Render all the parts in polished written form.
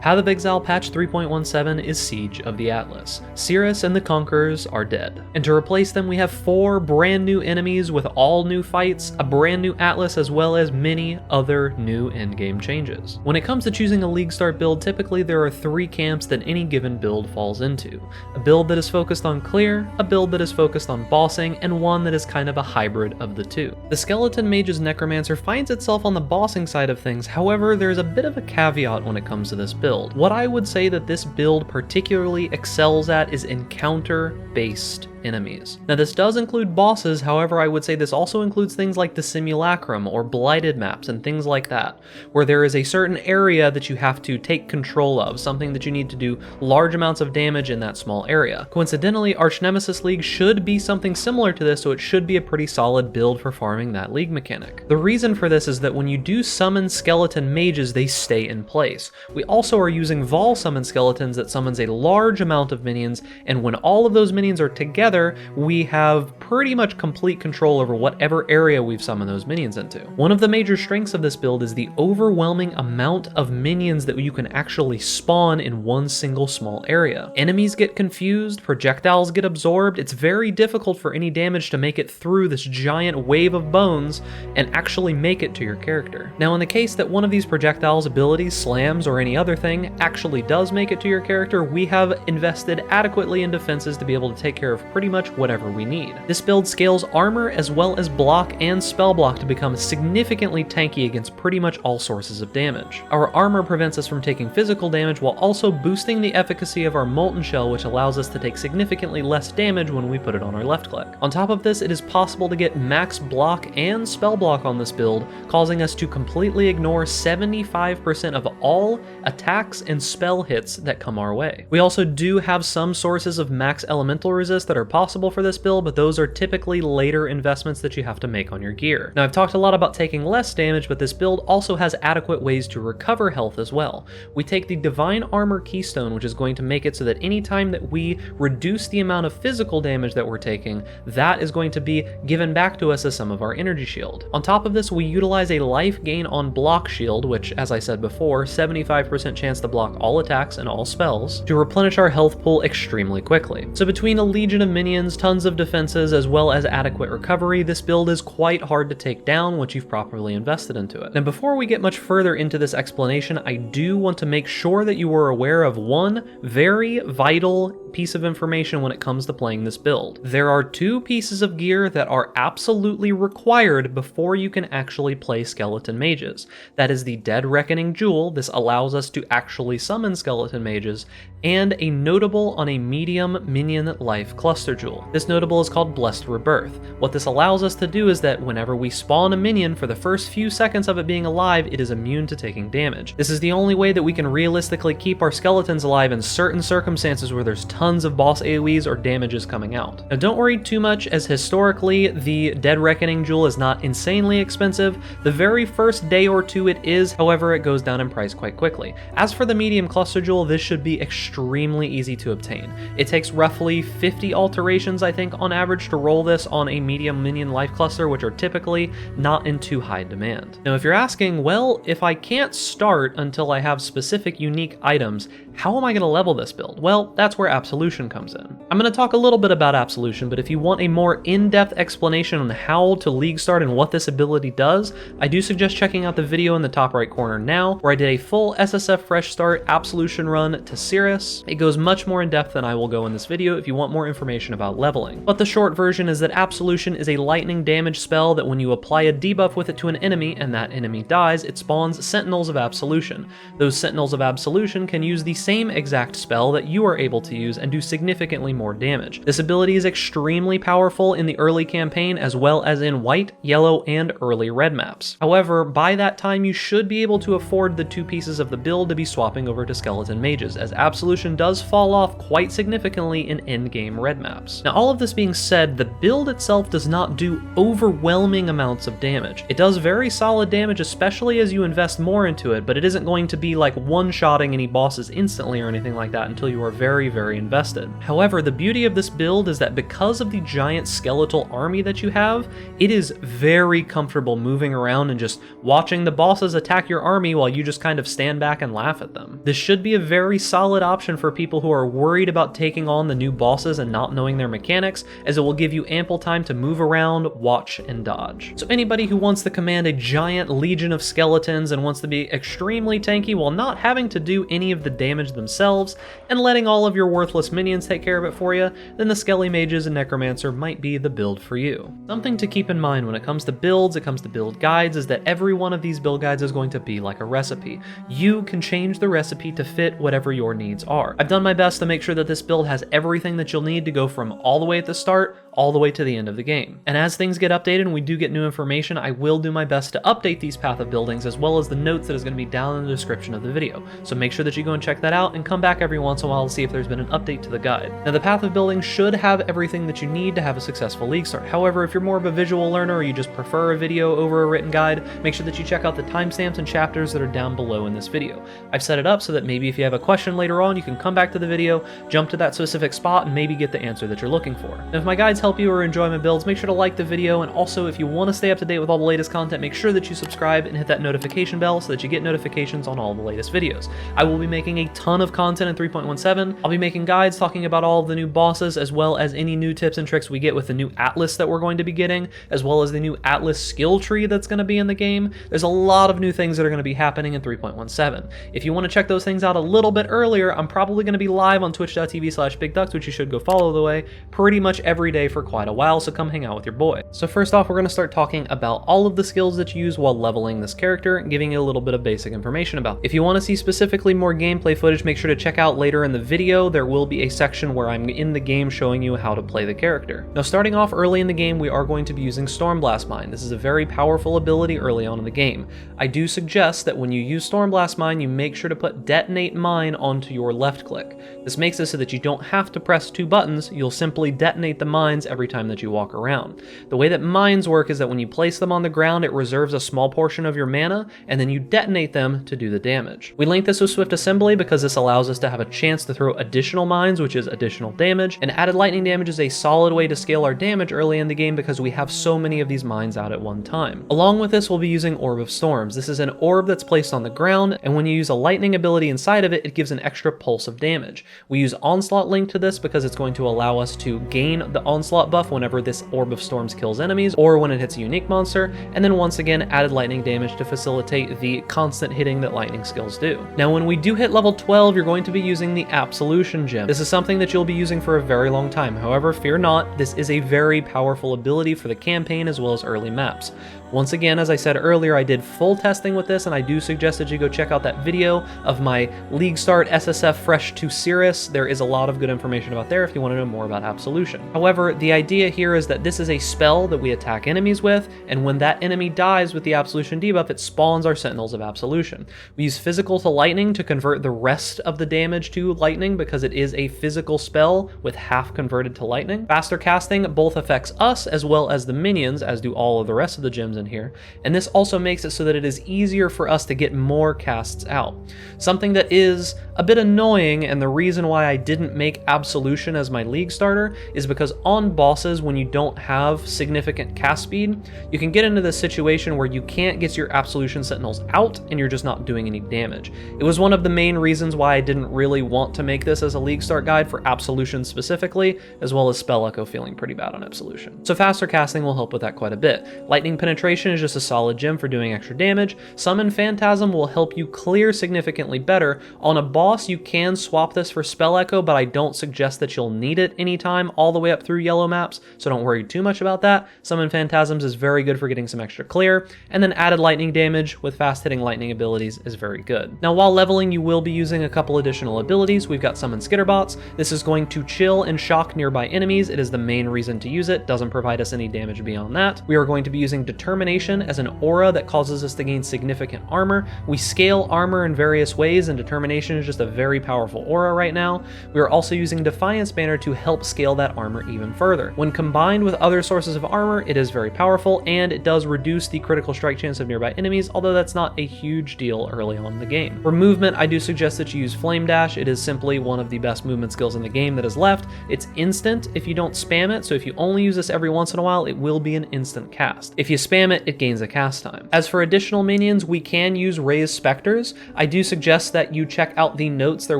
Path of Exile patch 3.17 is Siege of the Atlas. Cirrus and the Conquerors are dead. And to replace them, we have 4 brand new enemies with all new fights, a brand new Atlas, as well as many other new endgame changes. When it comes to choosing a League Start build, typically there are 3 camps that any given build falls into. A build that is focused on clear, a build that is focused on bossing, and one that is kind of a hybrid of the two. The Skeleton Mage's Necromancer finds itself on the bossing side of things, however, there's a bit of a caveat when it comes to this build. What I would say that this build particularly excels at is encounter-based enemies. Now this does include bosses, however I would say this also includes things like the Simulacrum or Blighted maps and things like that, where there is a certain area that you have to take control of, something that you need to do large amounts of damage in that small area. Coincidentally, Arch Nemesis League should be something similar to this, so it should be a pretty solid build for farming that league mechanic. The reason for this is that when you do summon skeleton mages, they stay in place. We also are using Vol summon skeletons that summons a large amount of minions, and when all of those minions are together, we have pretty much complete control over whatever area we've summoned those minions into. One of the major strengths of this build is the overwhelming amount of minions that you can actually spawn in one single small area. Enemies get confused, projectiles get absorbed, it's very difficult for any damage to make it through this giant wave of bones and actually make it to your character. Now in the case that one of these projectiles, abilities, slams, or any other thing actually does make it to your character, we have invested adequately in defenses to be able to take care of pretty much whatever we need. This build scales armor as well as block and spell block to become significantly tanky against pretty much all sources of damage. Our armor prevents us from taking physical damage while also boosting the efficacy of our Molten Shell, which allows us to take significantly less damage when we put it on our left click. On top of this, it is possible to get max block and spell block on this build, causing us to completely ignore 75% of all attacks and spell hits that come our way. We also do have some sources of max elemental resist that are possible for this build, but those are typically later investments that you have to make on your gear. Now I've talked a lot about taking less damage, but this build also has adequate ways to recover health as well. We take the Divine Armor Keystone, which is going to make it so that anytime that we reduce the amount of physical damage that we're taking, that is going to be given back to us as some of our energy shield. On top of this, we utilize a life gain on block shield, which, as I said before, 75% chance to block all attacks and all spells, to replenish our health pool extremely quickly. So between a legion of minions, tons of defenses, as well as adequate recovery, this build is quite hard to take down once you've properly invested into it. Now before we get much further into this explanation, I do want to make sure that you are aware of one very vital piece of information when it comes to playing this build. There are 2 pieces of gear that are absolutely required before you can actually play skeleton mages. That is the Dead Reckoning Jewel. This allows us to actually summon skeleton mages, and a notable on a medium minion life cluster jewel. This notable is called Blessed Rebirth. What this allows us to do is that whenever we spawn a minion, for the first few seconds of it being alive, it is immune to taking damage. This is the only way that we can realistically keep our skeletons alive in certain circumstances where there's tons of boss AoEs or damages coming out. Now don't worry too much, as historically the Dead Reckoning Jewel is not insanely expensive. The very first day or 2 it is, however it goes down in price quite quickly. As for the medium cluster jewel, this should be extremely easy to obtain. It takes roughly 50 alterations, I think, on average to roll this on a medium minion life cluster, which are typically not in too high demand. Now if you're asking, well, if I can't start until I have specific unique items, how am I going to level this build? Well, that's where Absolution comes in. I'm going to talk a little bit about Absolution, but if you want a more in-depth explanation on how to League Start and what this ability does, I do suggest checking out the video in the top right corner now, where I did a full SSF Fresh Start Absolution run to Cirrus. It goes much more in depth than I will go in this video if you want more information about leveling. But the short version is that Absolution is a lightning damage spell that when you apply a debuff with it to an enemy and that enemy dies, it spawns Sentinels of Absolution. Those Sentinels of Absolution can use the same exact spell that you are able to use and do significantly more damage. This ability is extremely powerful in the early campaign as well as in white, yellow, and early red maps. However, by that time you should be able to afford the 2 pieces of the build to be swapping over to skeleton mages, as Absolution Absolution does fall off quite significantly in endgame red maps. Now all of this being said, the build itself does not do overwhelming amounts of damage. It does very solid damage, especially as you invest more into it, but it isn't going to be like one-shotting any bosses instantly or anything like that until you are very, very invested. However, the beauty of this build is that because of the giant skeletal army that you have, it is very comfortable moving around and just watching the bosses attack your army while you just kind of stand back and laugh at them. This should be a very solid option for people who are worried about taking on the new bosses and not knowing their mechanics, as it will give you ample time to move around, watch, and dodge. So anybody who wants to command a giant legion of skeletons and wants to be extremely tanky while not having to do any of the damage themselves and letting all of your worthless minions take care of it for you, then the Skelly Mages and Necromancer might be the build for you. Something to keep in mind when it comes to builds, it comes to build guides, is that every one of these build guides is going to be like a recipe. You can change the recipe to fit whatever your needs are. I've done my best to make sure that this build has everything that you'll need to go from all the way at the start all the way to the end of the game. And as things get updated and we do get new information, I will do my best to update these path of buildings as well as the notes that is going to be down in the description of the video. So make sure that you go and check that out and come back every once in a while to see if there's been an update to the guide. Now the path of building should have everything that you need to have a successful league start. However, if you're more of a visual learner or you just prefer a video over a written guide, make sure that you check out the timestamps and chapters that are down below in this video. I've set it up so that maybe if you have a question later on, you can come back to the video, jump to that specific spot, and maybe get the answer that you're looking for. Now if my guides help you or enjoy my builds, make sure to like the video, and also if you want to stay up to date with all the latest content, make sure that you subscribe and hit that notification bell so that you get notifications on all the latest videos. I will be making a ton of content in 3.17. I'll be making guides talking about all of the new bosses, as well as any new tips and tricks we get with the new Atlas that we're going to be getting, as well as the new Atlas skill tree that's going to be in the game. There's a lot of new things that are going to be happening in 3.17. If you want to check those things out a little bit earlier, I'm probably going to be live on twitch.tv/BigDucks, which you should go follow the way, pretty much every day for quite a while, so come hang out with your boy. So first off, we're going to start talking about all of the skills that you use while leveling this character and giving you a little bit of basic information about it. If you want to see specifically more gameplay footage, make sure to check out later in the video. There will be a section where I'm in the game showing you how to play the character. Now starting off early in the game, we are going to be using Stormblast Mine. This is a very powerful ability early on in the game. I do suggest that when you use Stormblast Mine, you make sure to put Detonate Mine onto your left click. This makes it so that you don't have to press two buttons, you'll simply detonate the mines every time that you walk around. The way that mines work is that when you place them on the ground, it reserves a small portion of your mana, and then you detonate them to do the damage. We link this with Swift Assembly because this allows us to have a chance to throw additional mines, which is additional damage, and added lightning damage is a solid way to scale our damage early in the game because we have so many of these mines out at one time. Along with this, we'll be using Orb of Storms. This is an orb that's placed on the ground, and when you use a lightning ability inside of it, it gives an extra pulse of damage. We use Onslaught Link to this because it's going to allow us to gain the Onslaught buff whenever this Orb of Storms kills enemies, or when it hits a unique monster, and then once again added lightning damage to facilitate the constant hitting that lightning skills do. Now when we do hit level 12, you're going to be using the Absolution Gem. This is something that you'll be using for a very long time. However, fear not, this is a very powerful ability for the campaign as well as early maps. Once again, as I said earlier, I did full testing with this, and I do suggest that you go check out that video of my League Start SSF Fresh to Cirrus. There is a lot of good information about there if you want to know more about Absolution. However, the idea here is that this is a spell that we attack enemies with, and when that enemy dies with the Absolution debuff, it spawns our Sentinels of Absolution. We use Physical to Lightning to convert the rest of the damage to Lightning because it is a physical spell with half converted to Lightning. Faster casting both affects us as well as the minions, as do all of the rest of the gems in here, and this also makes it so that it is easier for us to get more casts out. Something that is a bit annoying, and the reason why I didn't make Absolution as my League starter is because on bosses, when you don't have significant cast speed, you can get into this situation where you can't get your Absolution Sentinels out and you're just not doing any damage. It was one of the main reasons why I didn't really want to make this as a League start guide for Absolution specifically, as well as Spell Echo feeling pretty bad on Absolution. So faster casting will help with that quite a bit. Lightning Penetration is just a solid gem for doing extra damage. Summon Phantasm will help you clear significantly better. On a boss, you can swap this for Spell Echo, but I don't suggest that you'll need it anytime all the way up through yellow maps, so don't worry too much about that. Summon Phantasms is very good for getting some extra clear, and then added lightning damage with fast hitting lightning abilities is very good. Now while leveling, you will be using a couple additional abilities. We've got Summon Skitterbots. This is going to chill and shock nearby enemies. It is the main reason to use it. Doesn't provide us any damage beyond that. We are going to be using Determined Determination as an aura that causes us to gain significant armor. We scale armor in various ways, and Determination is just a very powerful aura right now. We are also using Defiance Banner to help scale that armor even further. When combined with other sources of armor, it is very powerful, and it does reduce the critical strike chance of nearby enemies, although that's not a huge deal early on in the game. For movement, I do suggest that you use Flame Dash. It is simply one of the best movement skills in the game that is left. It's instant if you don't spam it, so if you only use this every once in a while, it will be an instant cast. If you spam it, it gains a cast time. As for additional minions, we can use Raised Spectres. I do suggest that you check out the notes. There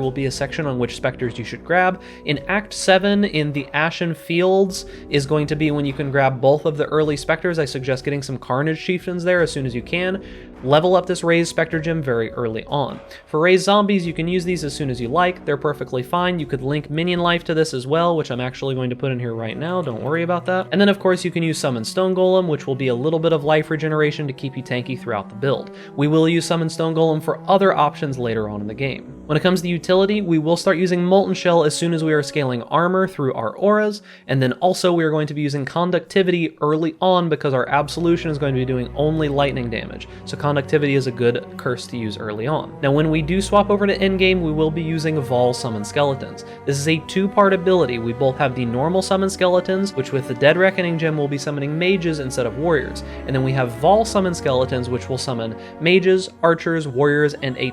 will be a section on which specters you should grab. In Act 7, in the Ashen Fields, is going to be when you can grab both of the early specters. I suggest getting some Carnage Chieftains there as soon as you can. Level up this Raised Spectre gem very early on. For Raised Zombies, you can use these as soon as you like. They're perfectly fine. You could link Minion Life to this as well, which I'm actually going to put in here right now. Don't worry about that. And then, of course, you can use Summon Stone Golem, which will be a little bit of life regeneration to keep you tanky throughout the build. We will use Summon Stone Golem for other options later on in the game. When it comes to utility, we will start using Molten Shell as soon as we are scaling armor through our auras, and then also we are going to be using Conductivity early on because our Absolution is going to be doing only lightning damage. So Conductivity is a good curse to use early on. Now, when we do swap over to endgame, we will be using Vol Summon Skeletons. This is a two-part ability. We both have the normal Summon Skeletons, which with the Dead Reckoning gem will be summoning mages instead of warriors. And then we have Vol Summon Skeletons, which will summon mages, archers, warriors, and a,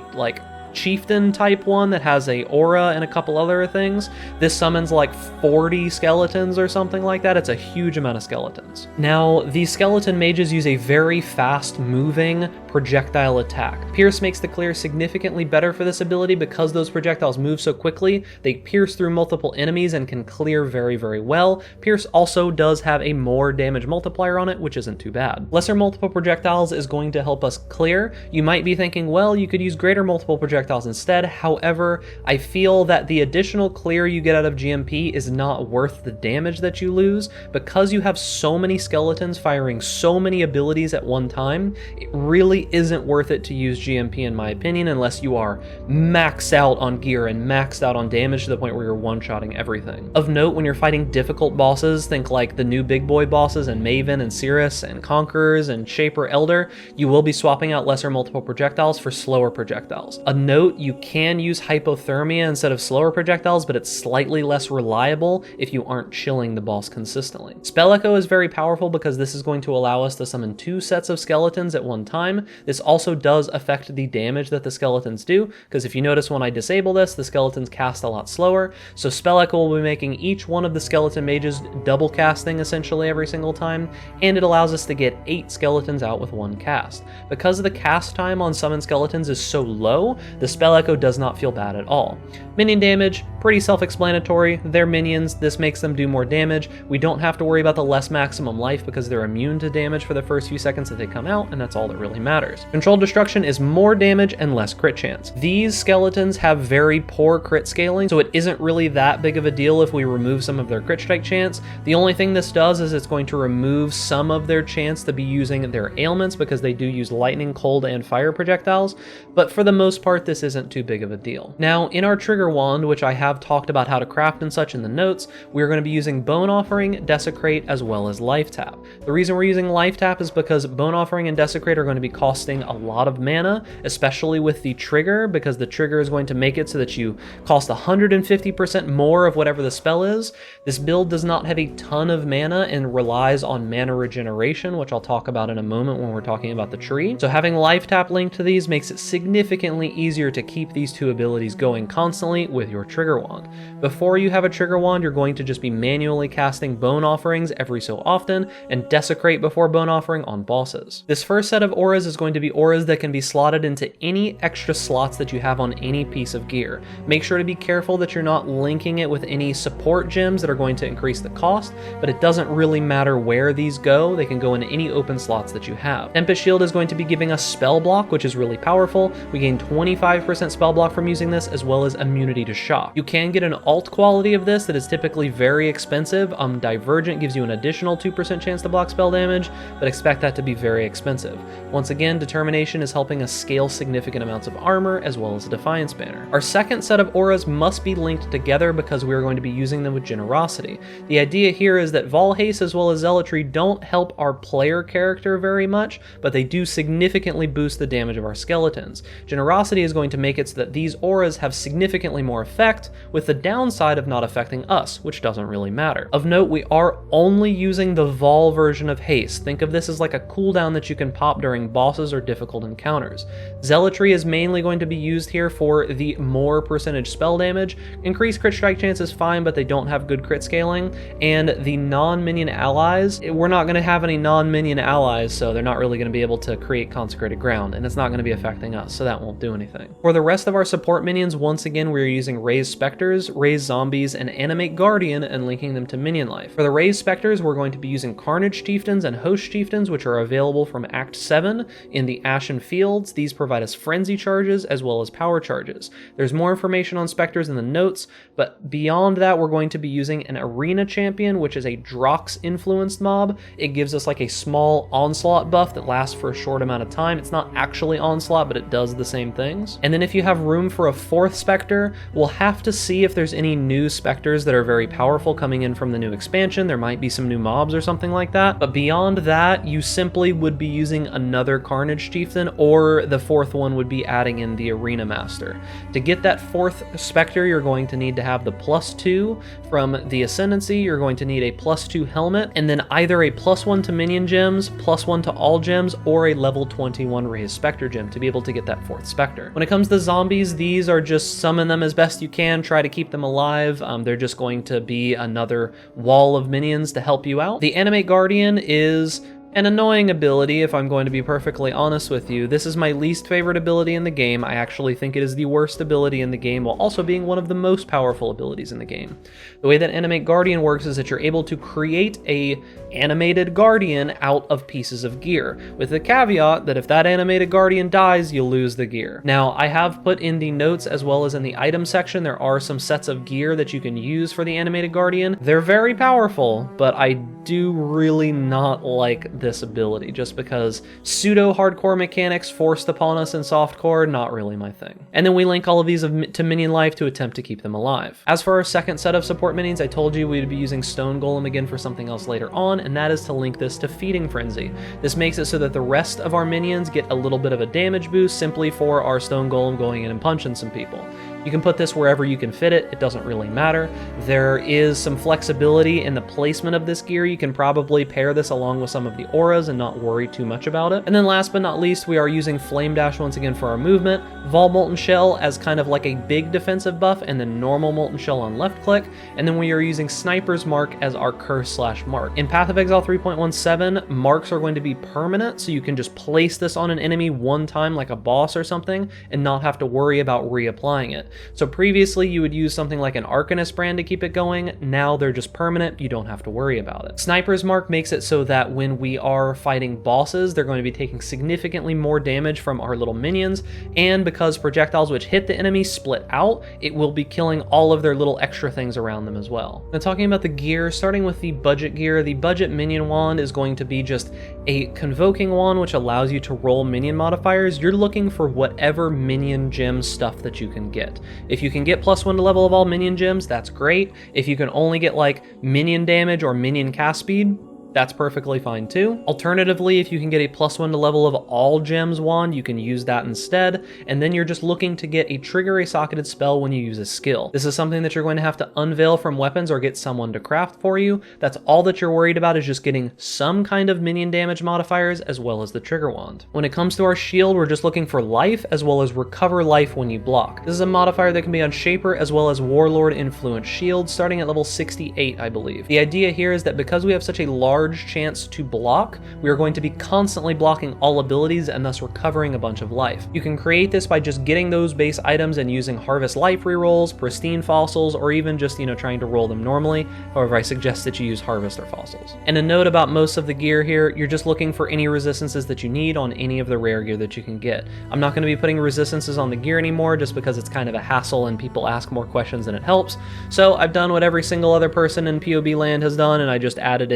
chieftain type one that has a aura and a couple other things. This summons like 40 skeletons or something like that. It's a huge amount of skeletons. Now, these skeleton mages use a very fast moving projectile attack. Pierce makes the clear significantly better for this ability because those projectiles move so quickly. They pierce through multiple enemies and can clear very, very well. Pierce also does have a more damage multiplier on it, which isn't too bad. Lesser multiple projectiles is going to help us clear. You might be thinking, well, you could use greater multiple projectiles instead. However, I feel that the additional clear you get out of GMP is not worth the damage that you lose. Because you have so many skeletons firing so many abilities at one time, it really isn't worth it to use GMP in my opinion, unless you are maxed out on gear and maxed out on damage to the point where you're one-shotting everything. Of note, when you're fighting difficult bosses, think like the new big boy bosses and Maven and Cirrus and Conquerors and Shaper Elder, you will be swapping out lesser multiple projectiles for slower projectiles. A note, you can use Hypothermia instead of slower projectiles, but it's slightly less reliable if you aren't chilling the boss consistently. Spell Echo is very powerful because this is going to allow us to summon 2 sets of skeletons at one time. This also does affect the damage that the skeletons do, because if you notice when I disable this, the skeletons cast a lot slower. So Spell Echo will be making each one of the skeleton mages double casting essentially every single time, and it allows us to get 8 skeletons out with one cast. Because the cast time on summon skeletons is so low, the Spell Echo does not feel bad at all. Minion damage, pretty self-explanatory. They're minions, this makes them do more damage. We don't have to worry about the less maximum life because they're immune to damage for the first few seconds that they come out, and that's all that really matters. Controlled Destruction is more damage and less crit chance. These skeletons have very poor crit scaling, so it isn't really that big of a deal if we remove some of their crit strike chance. The only thing this does is it's going to remove some of their chance to be using their ailments because they do use lightning, cold, and fire projectiles, but for the most part, this isn't too big of a deal. Now, in our trigger wand, which I have talked about how to craft and such in the notes, we're going to be using Bone Offering, Desecrate, as well as Life Tap. The reason we're using Life Tap is because Bone Offering and Desecrate are going to be costing a lot of mana, especially with the trigger, because the trigger is going to make it so that you cost 150% more of whatever the spell is. This build does not have a ton of mana and relies on mana regeneration, which I'll talk about in a moment when we're talking about the tree. So having Life Tap linked to these makes it significantly easier to keep these two abilities going constantly with your trigger wand. Before you have a trigger wand, you're going to just be manually casting Bone Offerings every so often and Desecrate before Bone Offering on bosses. This first set of auras is going to be auras that can be slotted into any extra slots that you have on any piece of gear. Make sure to be careful that you're not linking it with any support gems that are going to increase the cost, but it doesn't really matter where these go. They can go into any open slots that you have. Tempest Shield is going to be giving us Spell Block, which is really powerful. We gain 25% 25% spell block from using this, as well as immunity to shock. You can get an alt quality of this that is typically very expensive. Divergent gives you an additional 2% chance to block spell damage, but expect that to be very expensive. Once again, Determination is helping us scale significant amounts of armor, as well as a Defiance banner. Our second set of auras must be linked together because we are going to be using them with Generosity. The idea here is that Vol Haste as well as Zealotry don't help our player character very much, but they do significantly boost the damage of our skeletons. Generosity is going to make it so that these auras have significantly more effect, with the downside of not affecting us, which doesn't really matter. Of note, we are only using the Vol version of Haste. Think of this as like a cooldown that you can pop during bosses or difficult encounters. Zealotry is mainly going to be used here for the more percentage spell damage. Increased crit strike chance is fine, but they don't have good crit scaling. And the non-minion allies, we're not going to have any non-minion allies, so they're not really going to be able to create consecrated ground, and it's not going to be affecting us, so that won't do anything. For the rest of our support minions, once again, we're using Raise Spectres, Raise Zombies, and Animate Guardian, and linking them to minion life. For the Raise Spectres, we're going to be using Carnage Chieftains and Host Chieftains, which are available from Act 7 in the Ashen Fields. These provide us Frenzy charges as well as power charges. There's more information on Spectres in the notes, but beyond that, we're going to be using an Arena Champion, which is a Drox-influenced mob. It gives us like a small Onslaught buff that lasts for a short amount of time. It's not actually Onslaught, but it does the same things. And then if you have room for a fourth Spectre, we'll have to see if there's any new Spectres that are very powerful coming in from the new expansion. There might be some new mobs or something like that. But beyond that, you simply would be using another Carnage Chieftain, or the fourth one would be adding in the Arena Master. To get that fourth Spectre, you're going to need to have the +2 from the Ascendancy. You're going to need a +2 helmet, and then either a +1 to minion gems, +1 to all gems, or a level 21 Raised Spectre gem to be able to get that fourth Spectre. When it comes to zombies, these are just summon them as best you can, try to keep them alive. They're just going to be another wall of minions to help you out. The Animate Guardian is an annoying ability, if I'm going to be perfectly honest with you. This is my least favorite ability in the game. I actually think it is the worst ability in the game, while also being one of the most powerful abilities in the game. The way that Animate Guardian works is that you're able to create a animated guardian out of pieces of gear, with the caveat that if that animated guardian dies, you'll lose the gear. Now, I have put in the notes as well as in the item section, there are some sets of gear that you can use for the animated guardian. They're very powerful, but I do really not like this ability, just because pseudo-hardcore mechanics forced upon us in softcore, not really my thing. And then we link all of these to minion life to attempt to keep them alive. As for our second set of support minions, I told you we'd be using Stone Golem again for something else later on, and that is to link this to Feeding Frenzy. This makes it so that the rest of our minions get a little bit of a damage boost simply for our Stone Golem going in and punching some people. You can put this wherever you can fit it, it doesn't really matter. There is some flexibility in the placement of this gear. You can probably pair this along with some of the auras and not worry too much about it. And then last but not least, we are using Flame Dash once again for our movement, Vol Molten Shell as kind of like a big defensive buff, and then normal Molten Shell on left click, and then we are using Sniper's Mark as our curse/mark. In Path of Exile 3.17, marks are going to be permanent, so you can just place this on an enemy one time like a boss or something, and not have to worry about reapplying it. So previously you would use something like an Arcanist brand to keep it going, now they're just permanent, you don't have to worry about it. Sniper's Mark makes it so that when we are fighting bosses, they're going to be taking significantly more damage from our little minions, and because projectiles which hit the enemy split out, it will be killing all of their little extra things around them as well. Now talking about the gear, starting with the budget gear, the budget minion wand is going to be just a convoking wand which allows you to roll minion modifiers. You're looking for whatever minion gem stuff that you can get. If you can get +1 to level of all minion gems, that's great. If you can only get like minion damage or minion cast speed, that's perfectly fine too. Alternatively, if you can get a +1 to level of all gems wand, you can use that instead, and then you're just looking to get a trigger a socketed spell when you use a skill. This is something that you're going to have to unveil from weapons or get someone to craft for you. That's all that you're worried about, is just getting some kind of minion damage modifiers as well as the trigger wand. When it comes to our shield, we're just looking for life as well as recover life when you block. This is a modifier that can be on Shaper as well as Warlord influence shield, starting at level 68, I believe. The idea here is that because we have such a large large chance to block, we are going to be constantly blocking all abilities and thus recovering a bunch of life. You can create this by just getting those base items and using Harvest Life rerolls, Pristine Fossils, or even just, trying to roll them normally. However, I suggest that you use Harvest or Fossils. And a note about most of the gear here, you're just looking for any resistances that you need on any of the rare gear that you can get. I'm not going to be putting resistances on the gear anymore just because it's kind of a hassle and people ask more questions than it helps. So I've done what every single other person in PoB land has done, and I just added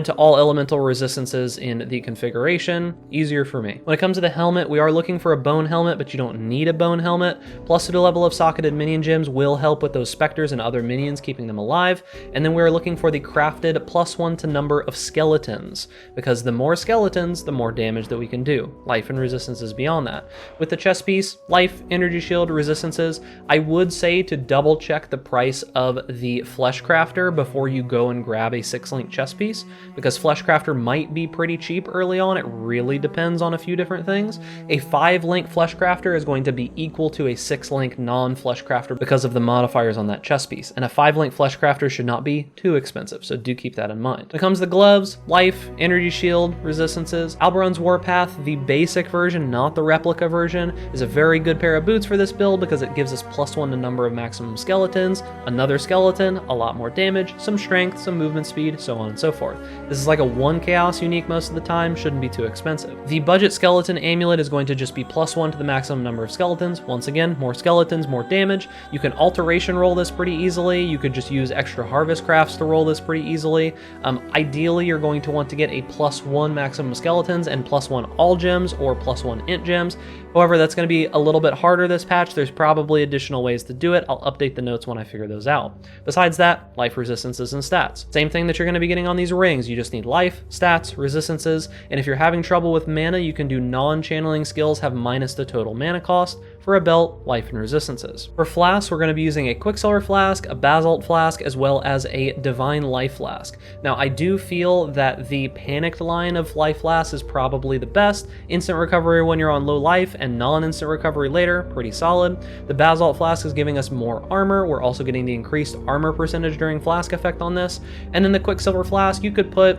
to all elemental resistances in the configuration. Easier for me. When it comes to the helmet, we are looking for a bone helmet, but you don't need a bone helmet. Plus 2 level of socketed minion gems will help with those specters and other minions, keeping them alive. And then we are looking for the crafted +1 to number of skeletons, because the more skeletons, the more damage that we can do. Life and resistances beyond that. With the chest piece, life, energy shield, resistances, I would say to double check the price of the flesh crafter before you go and grab a 6-link chest piece, because Flesh Crafter might be pretty cheap early on. It really depends on a few different things. A 5-link Flesh Crafter is going to be equal to a 6-link non-Flesh Crafter because of the modifiers on that chest piece, and a 5-link Flesh Crafter should not be too expensive, so do keep that in mind. When it comes to gloves, life, energy shield, resistances, Alberon's Warpath, the basic version, not the replica version, is a very good pair of boots for this build because it gives us +1 to number of maximum skeletons, another skeleton, a lot more damage, some strength, some movement speed, so on and so forth. This is like a 1 chaos unique most of the time, shouldn't be too expensive. The budget skeleton amulet is going to just be +1 to the maximum number of skeletons. Once again, more skeletons, more damage. You can alteration roll this pretty easily. You could just use extra harvest crafts to roll this pretty easily. Ideally, you're going to want to get a +1 maximum skeletons and +1 all gems or +1 int gems. However, that's going to be a little bit harder this patch. There's probably additional ways to do it. I'll update the notes when I figure those out. Besides that, life, resistances, and stats. Same thing that you're going to be getting on these rings. You just need life, stats, resistances, and if you're having trouble with mana, you can do non-channeling skills have minus the total mana cost for a belt, life, and resistances. For flasks, we're going to be using a Quicksilver Flask, a Basalt Flask, as well as a Divine Life Flask. Now, I do feel that the Panicked line of life flasks is probably the best. Instant recovery when you're on low life, and non-instant recovery later, pretty solid. The Basalt Flask is giving us more armor. We're also getting the increased armor percentage during flask effect on this. And then the Quicksilver Flask, you could put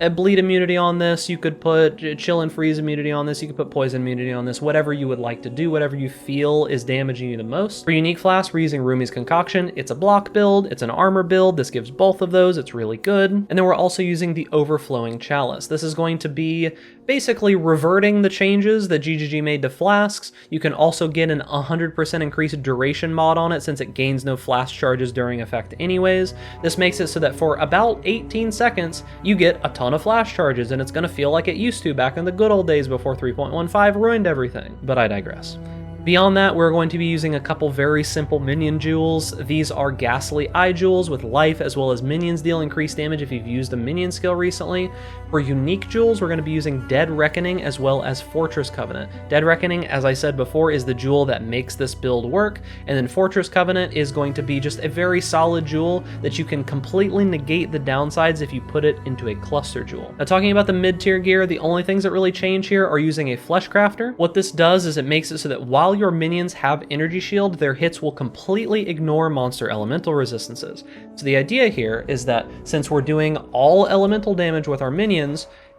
a bleed immunity on this, you could put chill and freeze immunity on this, you could put poison immunity on this, whatever you would like to do, whatever you feel is damaging you the most. For unique flasks, we're using Rumi's Concoction. It's a block build, it's an armor build, this gives both of those, it's really good. And then we're also using the Overflowing Chalice. This is going to be basically reverting the changes that GGG made to flasks. You can also get an 100% increased duration mod on it since it gains no flask charges during effect anyways. This makes it so that for about 18 seconds, you get a ton of flash charges, and it's going to feel like it used to back in the good old days before 3.15 ruined everything. But I digress. Beyond that, we're going to be using a couple very simple minion jewels. These are Ghastly Eye Jewels with life as well as minions deal increased damage if you've used a minion skill recently. For unique jewels, we're going to be using Dead Reckoning as well as Fortress Covenant. Dead Reckoning, as I said before, is the jewel that makes this build work, and then Fortress Covenant is going to be just a very solid jewel that you can completely negate the downsides if you put it into a cluster jewel. Now, talking about the mid-tier gear, the only things that really change here are using a Flesh Crafter. What this does is it makes it so that while your minions have energy shield, their hits will completely ignore monster elemental resistances. So the idea here is that since we're doing all elemental damage with our minions,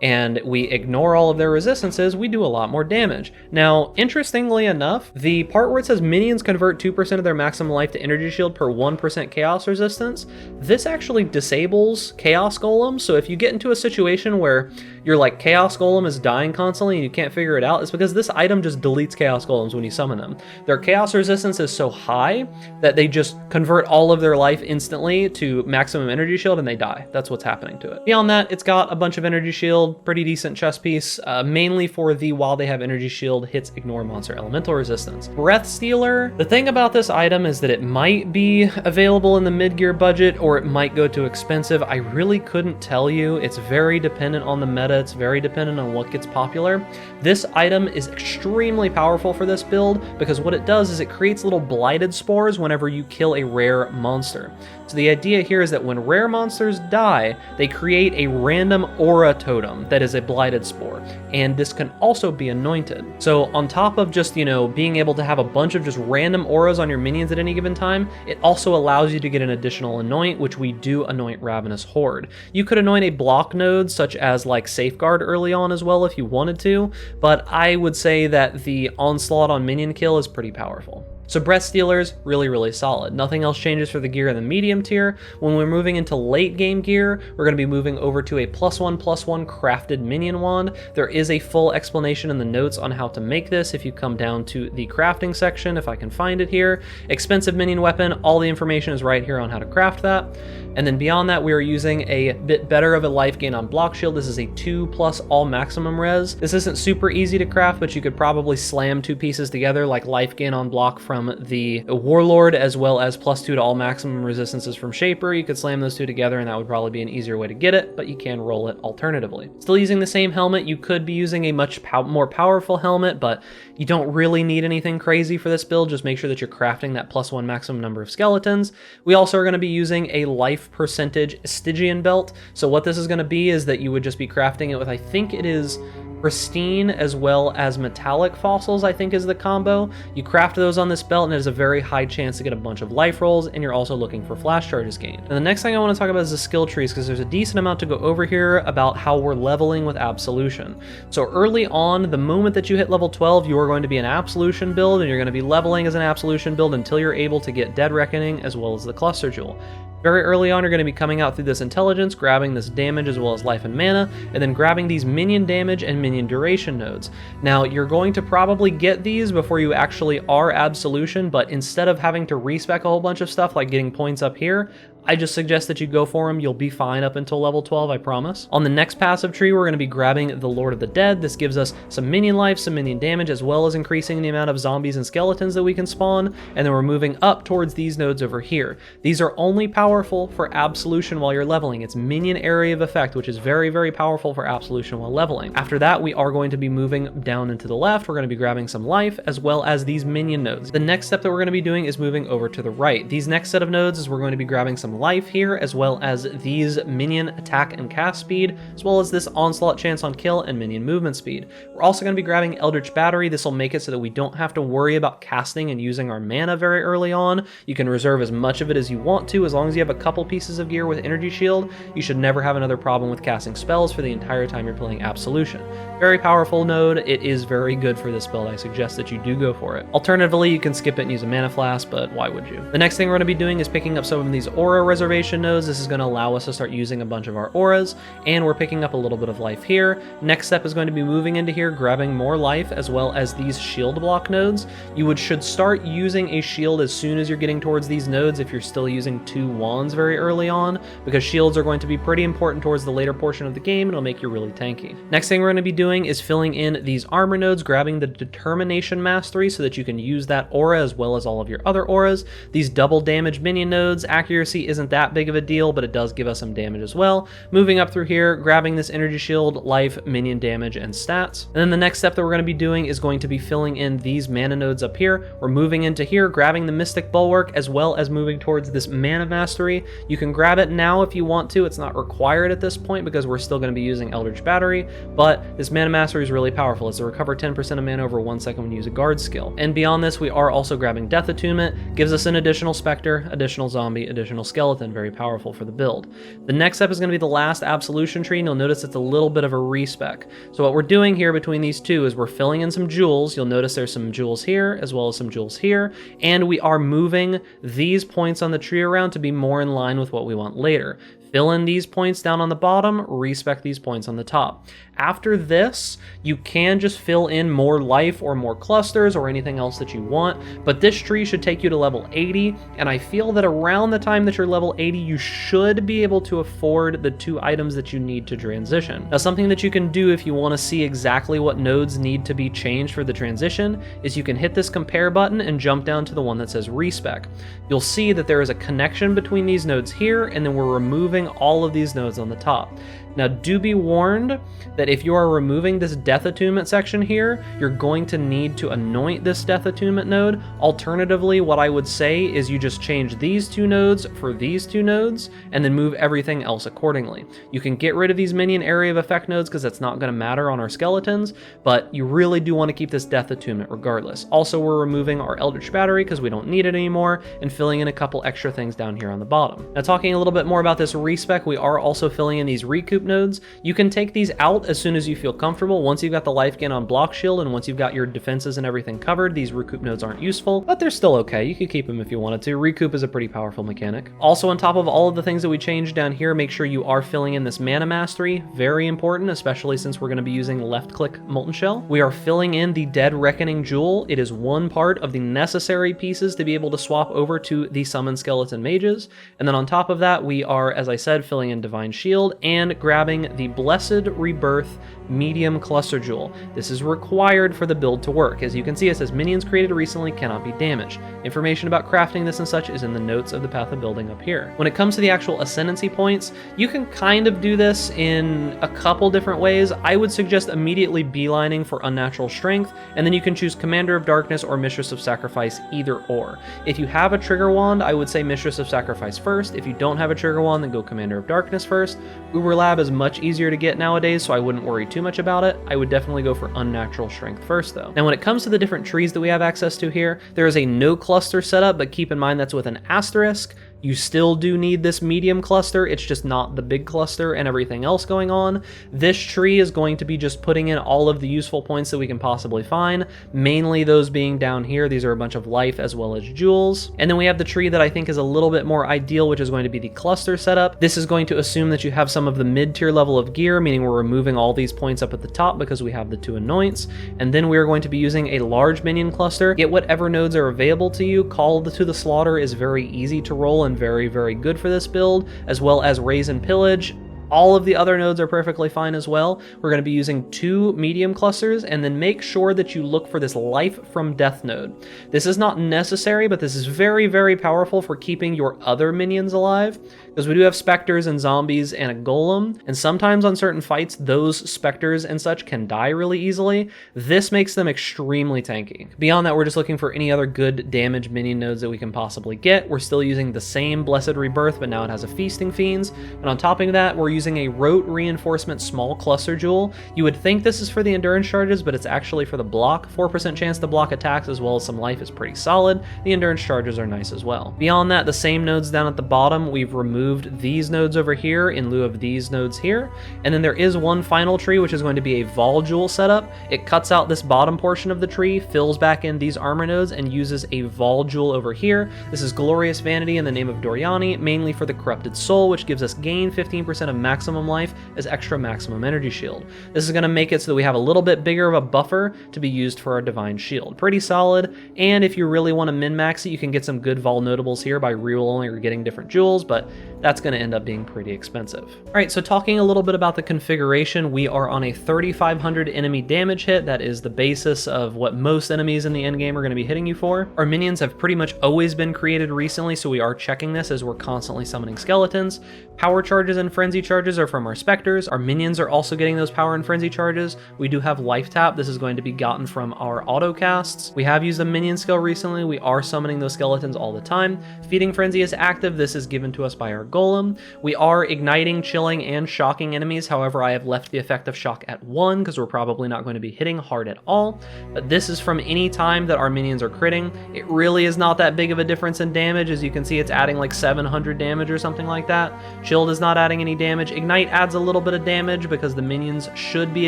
and we ignore all of their resistances, we do a lot more damage. Now, interestingly enough, the part where it says minions convert 2% of their maximum life to energy shield per 1% chaos resistance, this actually disables chaos golems. So if you get into a situation where your chaos golem is dying constantly and you can't figure it out, it's because this item just deletes chaos golems when you summon them. Their chaos resistance is so high that they just convert all of their life instantly to maximum energy shield and they die. That's what's happening to it. Beyond that, it's got a bunch of energy shield, pretty decent chest piece, mainly for the while they have energy shield, hits ignore monster elemental resistance. Breath Stealer, the thing about this item is that it might be available in the mid-gear budget or it might go too expensive. I really couldn't tell you. It's very dependent on the meta. It's very dependent on what gets popular. This item is extremely powerful for this build because what it does is it creates little blighted spores whenever you kill a rare monster. So the idea here is that when rare monsters die, they create a random aura totem. item that is a blighted spore, and this can also be anointed. So on top of just, being able to have a bunch of just random auras on your minions at any given time, it also allows you to get an additional anoint, which we do anoint Ravenous Horde. You could anoint a block node such as like Safeguard early on as well if you wanted to, but I would say that the onslaught on minion kill is pretty powerful. So Breath Stealers, really solid. Nothing else changes for the gear in the medium tier. When we're moving into late game gear, we're going to be moving over to a +1/+1 crafted minion wand. There is a full explanation in the notes on how to make this if you come down to the crafting section, if I can find it here. Expensive minion weapon, all the information is right here on how to craft that. And then beyond that, we are using a bit better of a life gain on block shield. This is a 2+ all maximum res. This isn't super easy to craft, but you could probably slam two pieces together, like life gain on block from the Warlord, as well as +2 to all maximum resistances from Shaper. You could slam those two together, and that would probably be an easier way to get it, but you can roll it alternatively. Still using the same helmet, you could be using a much more powerful helmet, but you don't really need anything crazy for this build. Just make sure that you're crafting that +1 maximum number of skeletons. We also are going to be using a life percentage Stygian belt. So what this is going to be is that you would just be crafting it with, I think it is pristine as well as metallic fossils, I think is the combo. You craft those on this belt and it has a very high chance to get a bunch of life rolls, and you're also looking for flash charges gained. And the next thing I want to talk about is the skill trees, because there's a decent amount to go over here about how we're leveling with Absolution. So early on, the moment that you hit level 12, you are going to be an Absolution build, and you're going to be leveling as an Absolution build until you're able to get Dead Reckoning as well as the Cluster Jewel. Very early on, you're going to be coming out through this intelligence, grabbing this damage as well as life and mana, and then grabbing these minion damage and minion duration nodes. Now, you're going to probably get these before you actually are Absolution, but instead of having to respec a whole bunch of stuff like getting points up here, I just suggest that you go for them. You'll be fine up until level 12, I promise. On the next passive tree, we're going to be grabbing the Lord of the Dead. This gives us some minion life, some minion damage, as well as increasing the amount of zombies and skeletons that we can spawn. And then we're moving up towards these nodes over here. These are only powerful for Absolution while you're leveling. It's minion area of effect, which is very powerful for Absolution while leveling. After that, we are going to be moving down and to the left. We're going to be grabbing some life, as well as these minion nodes. The next step that we're going to be doing is moving over to the right. These next set of nodes is we're going to be grabbing some life here, as well as these minion attack and cast speed, as well as this onslaught chance on kill and minion movement speed. We're also going to be grabbing Eldritch Battery. This will make it so that we don't have to worry about casting and using our mana very early on. You can reserve as much of it as you want to. As long as you have a couple pieces of gear with Energy Shield, you should never have another problem with casting spells for the entire time you're playing Absolution. Very powerful node. It is very good for this build. I suggest that you do go for it. Alternatively, you can skip it and use a mana flask, but why would you? The next thing we're going to be doing is picking up some of these aura reservations nodes. This is going to allow us to start using a bunch of our auras, and we're picking up a little bit of life here. Next step is going to be moving into here, grabbing more life, as well as these shield block nodes. You should start using a shield as soon as you're getting towards these nodes if you're still using 2 wands very early on, because shields are going to be pretty important towards the later portion of the game, and it'll make you really tanky. Next thing we're going to be doing is filling in these armor nodes, grabbing the Determination Mastery so that you can use that aura as well as all of your other auras. These double damage minion nodes, accuracy isn't that big of a deal, but it does give us some damage as well. Moving up through here, grabbing this energy shield, life, minion damage, and stats. And then the next step that we're going to be doing is going to be filling in these mana nodes up here. We're moving into here, grabbing the Mystic Bulwark, as well as moving towards this Mana Mastery. You can grab it now if you want to. It's not required at this point because we're still going to be using Eldritch Battery, but this Mana Mastery is really powerful. It's to recover 10% of mana over 1 second when you use a guard skill. And beyond this, we are also grabbing Death Attunement. Gives us an additional Spectre, additional Zombie, additional Skeleton. Very powerful for the build. The next step is going to be the last Absolution tree, and you'll notice it's a little bit of a respec. So what we're doing here between these two is we're filling in some jewels. You'll notice there's some jewels here as well as some jewels here, and we are moving these points on the tree around to be more in line with what we want later. Fill in these points down on the bottom, respec these points on the top. After this, you can just fill in more life or more clusters or anything else that you want, but this tree should take you to level 80, and I feel that around the time that you're level 80, you should be able to afford the 2 items that you need to transition. Now, something that you can do if you want to see exactly what nodes need to be changed for the transition is you can hit this compare button and jump down to the one that says respec. You'll see that there is a connection between these nodes here, and then we're removing all of these nodes on the top. Now, do be warned that if you are removing this Death Attunement section here, you're going to need to anoint this Death Attunement node. Alternatively, what I would say is you just change these 2 nodes for these 2 nodes, and then move everything else accordingly. You can get rid of these Minion Area of Effect nodes because that's not going to matter on our skeletons, but you really do want to keep this Death Attunement regardless. Also, we're removing our Eldritch Battery because we don't need it anymore, and filling in a couple extra things down here on the bottom. Now, talking a little bit more about this respec, we are also filling in these recoup nodes. You can take these out as soon as you feel comfortable. Once you've got the life gain on block shield and once you've got your defenses and everything covered, these recoup nodes aren't useful, but they're still okay. You could keep them if you wanted to. Recoup is a pretty powerful mechanic. Also, on top of all of the things that we changed down here, make sure you are filling in this Mana Mastery. Very important, especially since we're going to be using left-click Molten Shell. We are filling in the Dead Reckoning Jewel. It is one part of the necessary pieces to be able to swap over to the Summon Skeleton Mages. And then on top of that, we are, as I said, filling in Divine Shield and grabbing the Blessed Rebirth Medium Cluster Jewel. This is required for the build to work. As you can see, it says minions created recently cannot be damaged. Information about crafting this and such is in the notes of the path of building up here. When it comes to the actual Ascendancy Points, you can kind of do this in a couple different ways. I would suggest immediately beelining for Unnatural Strength, and then you can choose Commander of Darkness or Mistress of Sacrifice, either or. If you have a Trigger Wand, I would say Mistress of Sacrifice first. If you don't have a Trigger Wand, then go Commander of Darkness first. Uber Lab is much easier to get nowadays, so I wouldn't worry too much about it. I would definitely go for Unnatural Strength first, though. Now, when it comes to the different trees that we have access to here, there is a no cluster setup, but keep in mind that's with an asterisk. You still do need this medium cluster, it's just not the big cluster and everything else going on. This tree is going to be just putting in all of the useful points that we can possibly find, mainly those being down here. These are a bunch of life as well as jewels. And then we have the tree that I think is a little bit more ideal, which is going to be the cluster setup. This is going to assume that you have some of the mid-tier level of gear, meaning we're removing all these points up at the top because we have the 2 anoints. And then we are going to be using a large minion cluster. Get whatever nodes are available to you. Call to the Slaughter is very easy to roll and very, very good for this build, as well as Raise and Pillage. All of the other nodes are perfectly fine as well. We're going to be using 2 medium clusters, and then make sure that you look for this Life from Death node. This is not necessary, but this is very, very powerful for keeping your other minions alive, because we do have specters and zombies and a golem, and sometimes on certain fights, those specters and such can die really easily. This makes them extremely tanky. Beyond that, we're just looking for any other good damage minion nodes that we can possibly get. We're still using the same Blessed Rebirth, but now it has a Feasting Fiends, and on top of that, we're using a Rote Reinforcement Small Cluster Jewel. You would think this is for the endurance charges, but it's actually for the block. 4% chance to block attacks as well as some life is pretty solid. The endurance charges are nice as well. Beyond that, the same nodes down at the bottom, we've removed these nodes over here in lieu of these nodes here. And then there is one final tree, which is going to be a Vol Jewel setup. It cuts out this bottom portion of the tree, fills back in these armor nodes, and uses a Vol Jewel over here. This is Glorious Vanity in the name of Doriani, mainly for the Corrupted Soul, which gives us gain 15% of maximum life as extra maximum energy shield. This is going to make it so that we have a little bit bigger of a buffer to be used for our Divine Shield. Pretty solid, and if you really want to min-max it, you can get some good Vol notables here by rerolling or getting different jewels, but that's going to end up being pretty expensive. Alright, so talking a little bit about the configuration, we are on a 3,500 enemy damage hit. That is the basis of what most enemies in the endgame are going to be hitting you for. Our minions have pretty much always been created recently, so we are checking this as we're constantly summoning skeletons. Power charges and frenzy charges are from our specters. Our minions are also getting those power and frenzy charges. We do have life tap. This is going to be gotten from our auto casts. We have used the minion skill recently. We are summoning those skeletons all the time. Feeding frenzy is active. This is given to us by our golem. We are igniting, chilling, and shocking enemies. However, I have left the effect of shock at 1 because we're probably not going to be hitting hard at all. But this is from any time that our minions are critting. It really is not that big of a difference in damage. As you can see, it's adding like 700 damage or something like that. Chilled is not adding any damage. Ignite adds a little bit of damage because the minions should be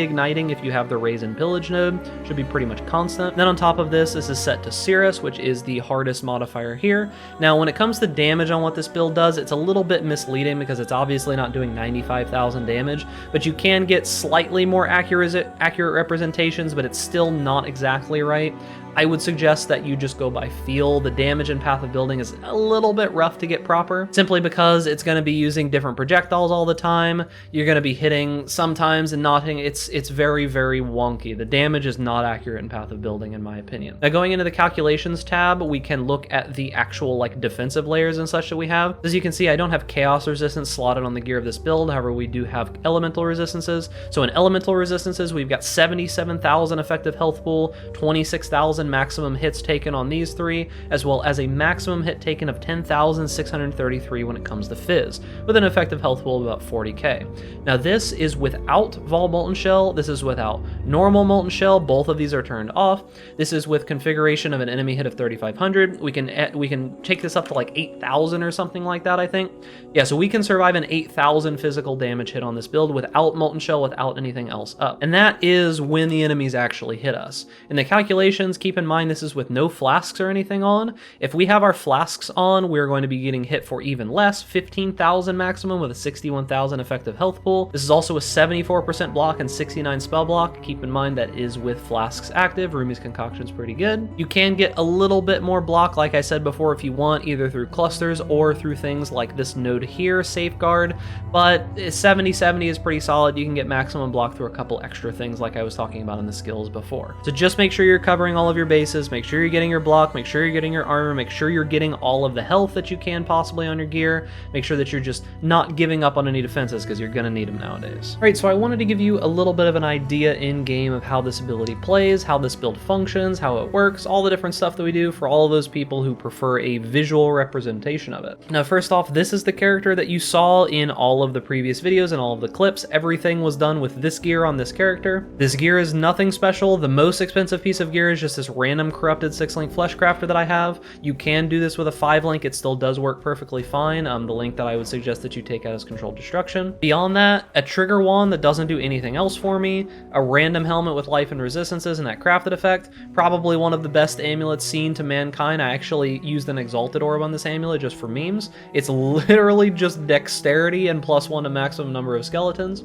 igniting if you have the Raise and Pillage node. Should be pretty much constant. Then on top of this, this is set to Cirrus, which is the hardest modifier here. Now, when it comes to damage on what this build does, it's a little bit misleading because it's obviously not doing 95,000 damage, but you can get slightly more accurate representations, but it's still not exactly right. I would suggest that you just go by feel. The damage in Path of Building is a little bit rough to get proper, simply because it's going to be using different projectiles all the time. You're going to be hitting sometimes and not hitting. It's very, very wonky. The damage is not accurate in Path of Building, in my opinion. Now, going into the calculations tab, we can look at the actual like defensive layers and such that we have. As you can see, I don't have chaos resistance slotted on the gear of this build. However, we do have elemental resistances. So in elemental resistances, we've got 77,000 effective health pool, 26,000 maximum hits taken on these three, as well as a maximum hit taken of 10,633 when it comes to Fizz, with an effective health pool of about 40k. Now this is without Vol Molten Shell, this is without normal Molten Shell, both of these are turned off. This is with configuration of an enemy hit of 3,500. We can take this up to like 8,000 or something like that, I think. Yeah, so we can survive an 8,000 physical damage hit on this build without Molten Shell, without anything else up. And that is when the enemies actually hit us. In the calculations, keep in mind this is with no flasks or anything on. If we have our flasks on, we're going to be getting hit for even less, 15,000 maximum with a 61,000 effective health pool. This is also a 74% block and 69 spell block. Keep in mind that is with flasks active. Rumi's Concoction's pretty good. You can get a little bit more block, like I said before, if you want, either through clusters or through things like this node here, Safeguard, but 70-70 is pretty solid. You can get maximum block through a couple extra things like I was talking about in the skills before. So just make sure you're covering all of your bases, make sure you're getting your block, make sure you're getting your armor, make sure you're getting all of the health that you can possibly on your gear, make sure that you're just not giving up on any defenses, because you're gonna need them nowadays. Alright, so I wanted to give you a little bit of an idea in-game of how this ability plays, how this build functions, how it works, all the different stuff that we do for all of those people who prefer a visual representation of it. Now, first off, this is the character that you saw in all of the previous videos and all of the clips. Everything was done with this gear on this character. This gear is nothing special. The most expensive piece of gear is just this random corrupted 6-link flesh crafter that I have. You can do this with a 5-link. It still does work perfectly fine. The link that I would suggest that you take out is Controlled Destruction. Beyond that, a trigger wand that doesn't do anything else for me, a random helmet with life and resistances and that crafted effect, probably one of the best amulets seen to mankind. I actually used an exalted orb on this amulet just for memes. It's literally just dexterity and +1 to maximum number of skeletons.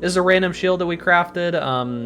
This is a random shield that we crafted.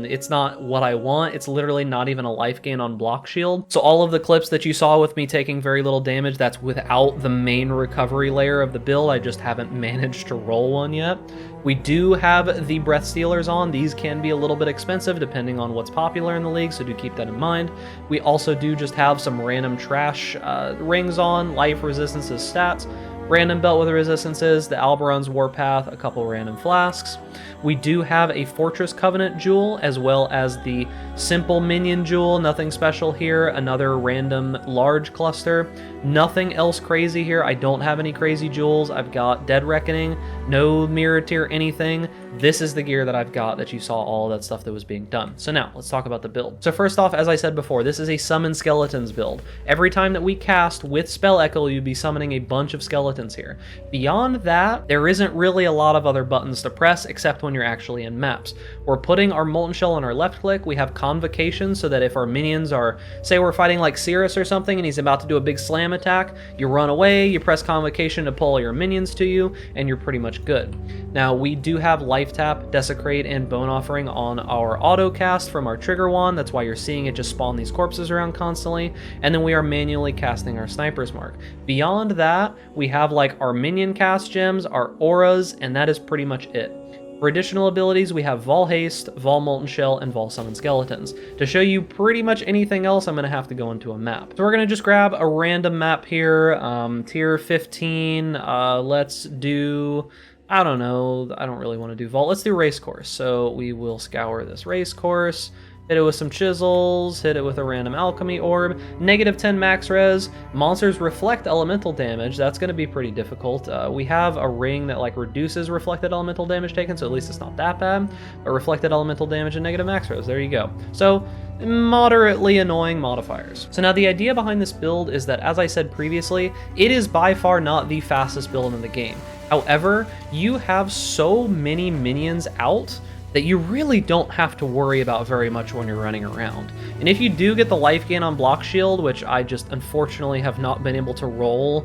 It's not what I want. It's literally not even a life gain on block shield. So all of the clips that you saw with me taking very little damage, that's without the main recovery layer of the build. I just haven't managed to roll one yet. We do have the breath stealers on. These can be a little bit expensive depending on what's popular in the league, so do keep that in mind. We also do just have some random trash rings on, life resistances stats, random belt with resistances, the Alberon's Warpath, a couple random flasks. We do have a Fortress Covenant jewel, as well as the simple Minion jewel, nothing special here, another random large cluster. Nothing else crazy here. I don't have any crazy jewels. I've got Dead Reckoning, no Mirror Tier anything. This is the gear that I've got that you saw all of that stuff that was being done. So now, let's talk about the build. So first off, as I said before, this is a Summon Skeletons build. Every time that we cast with Spell Echo, you'd be summoning a bunch of skeletons here. Beyond that, there isn't really a lot of other buttons to press, except when you're actually in maps. We're putting our Molten Shell on our left click. We have Convocation, so that if our minions are, say we're fighting like Cirrus or something, and he's about to do a big slam attack, you run away, you press Convocation to pull your minions to you, and you're pretty much good. Now, we do have Life Tap, Desecrate, and Bone Offering on our auto cast from our trigger wand. That's why you're seeing it just spawn these corpses around constantly. And then we are manually casting our Sniper's Mark. Beyond that, we have like our minion cast gems, our auras, and that is pretty much it. For additional abilities, we have Vol Haste, Vol Molten Shell, and Vol Summon Skeletons. To show you pretty much anything else, I'm going to have to go into a map. So we're going to just grab a random map here, tier 15, let's do, I don't know, I don't really want to do Vault, let's do Race Course. So we will scour this Race Course, hit it with some chisels, hit it with a random alchemy orb, -10 max res, monsters reflect elemental damage, that's going to be pretty difficult. We have a ring that like reduces reflected elemental damage taken, so at least it's not that bad, but reflected elemental damage and negative max res, there you go. So moderately annoying modifiers. So now the idea behind this build is that, as I said previously, it is by far not the fastest build in the game. However, you have so many minions out that you really don't have to worry about very much when you're running around. And if you do get the life gain on block shield, which I just unfortunately have not been able to roll,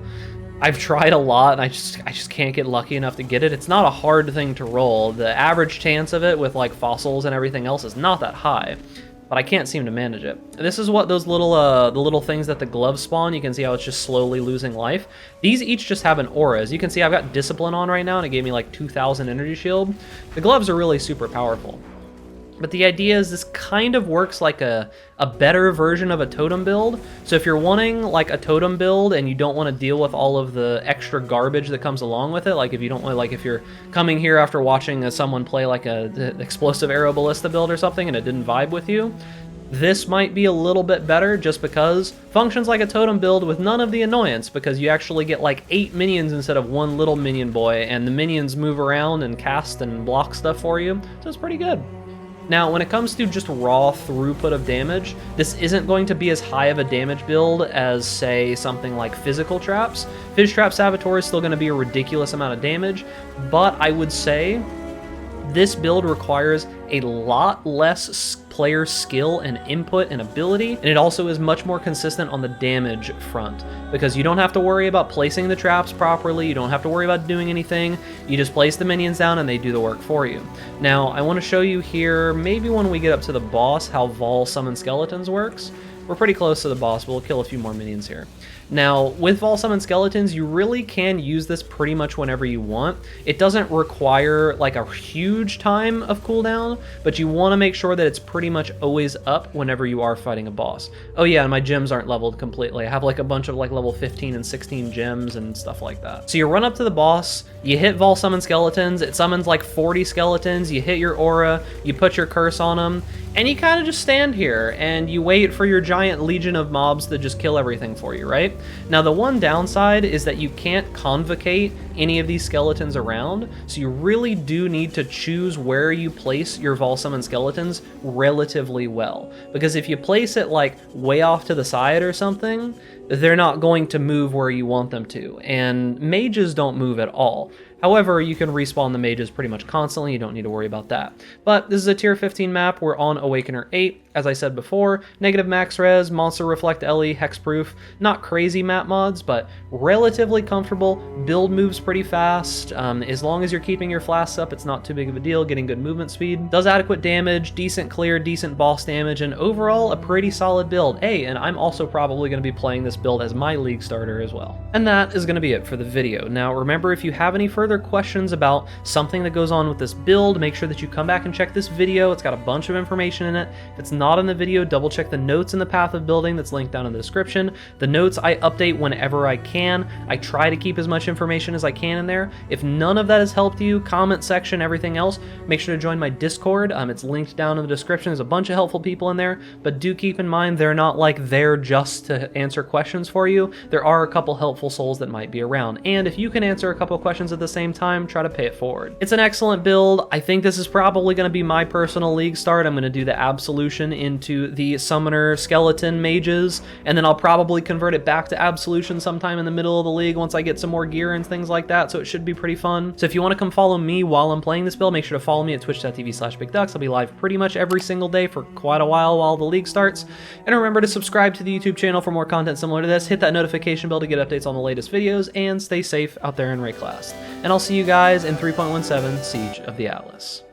I've tried a lot and I just can't get lucky enough to get it. It's not a hard thing to roll. The average chance of it with like fossils and everything else is not that high. but I can't seem to manage it. This is what those little, the little things that the gloves spawn, you can see how it's just slowly losing life. These each just have an aura. As you can see, I've got Discipline on right now, and it gave me like 2,000 energy shield. The gloves are really super powerful. But the idea is this kind of works like a better version of a totem build. So if you're wanting like a totem build and you don't want to deal with all of the extra garbage that comes along with it, like if you don't like if you're coming here after watching someone play like the explosive arrow ballista build or something and it didn't vibe with you, this might be a little bit better just because functions like a totem build with none of the annoyance, because you actually get like 8 minions instead of one little minion boy, and the minions move around and cast and block stuff for you, so it's pretty good. Now, when it comes to just raw throughput of damage, this isn't going to be as high of a damage build as, say, something like Physical Traps. Fizz Trap Saboteur is still going to be a ridiculous amount of damage, but I would say this build requires a lot less player skill and input and ability, and it also is much more consistent on the damage front, because you don't have to worry about placing the traps properly, you don't have to worry about doing anything, you just place the minions down and they do the work for you. Now, I want to show you here, maybe when we get up to the boss, how Vol Summon Skeletons works. We're pretty close to the boss, but we'll kill a few more minions here. Now, with Vol Summon Skeletons, you really can use this pretty much whenever you want. It doesn't require like a huge time of cooldown, but you want to make sure that it's pretty much always up whenever you are fighting a boss. Oh yeah, and my gems aren't leveled completely. I have like a bunch of like level 15 and 16 gems and stuff like that. So you run up to the boss, you hit Vol Summon Skeletons, it summons like 40 skeletons, you hit your aura, you put your curse on them, and you kind of just stand here and you wait for your giant legion of mobs to just kill everything for you, right? Now, the one downside is that you can't convocate any of these skeletons around, so you really do need to choose where you place your Vol Summon Skeletons relatively well. Because if you place it like way off to the side or something, they're not going to move where you want them to, and mages don't move at all. However, you can respawn the mages pretty much constantly, you don't need to worry about that. But this is a tier 15 map, we're on Awakener 8, as I said before, negative max res, monster reflect LE, hexproof, not crazy map mods, but relatively comfortable, build moves pretty fast, as long as you're keeping your flasks up, it's not too big of a deal, getting good movement speed, does adequate damage, decent clear, decent boss damage, and overall a pretty solid build. Hey, and I'm also probably going to be playing this build as my league starter as well. And that is going to be it for the video. Now remember, if you have any further questions about something that goes on with this build, make sure that you come back and check this video. It's got a bunch of information in it. If it's not in the video, double check the notes in the path of building that's linked down in the description. The notes I update whenever I can. I try to keep as much information as I can in there. If none of that has helped you, comment section, everything else, make sure to join my Discord. It's linked down in the description. There's a bunch of helpful people in there, but do keep in mind they're not like there just to answer questions for you. There are a couple helpful souls that might be around, and if you can answer a couple questions at the same time, try to pay it forward. It's an excellent build. I think this is probably going to be my personal league start. I'm going to do the Absolution into the Summoner Skeleton Mages, and then I'll probably convert it back to Absolution sometime in the middle of the league once I get some more gear and things like that, so it should be pretty fun. So if you want to come follow me while I'm playing this build, make sure to follow me at twitch.tv/bigducks. I'll be live pretty much every single day for quite a while the league starts. And remember to subscribe to the YouTube channel for more content similar to this, hit that notification bell to get updates on the latest videos, and stay safe out there in Rayclast. And I'll see you guys in 3.17 Siege of the Atlas.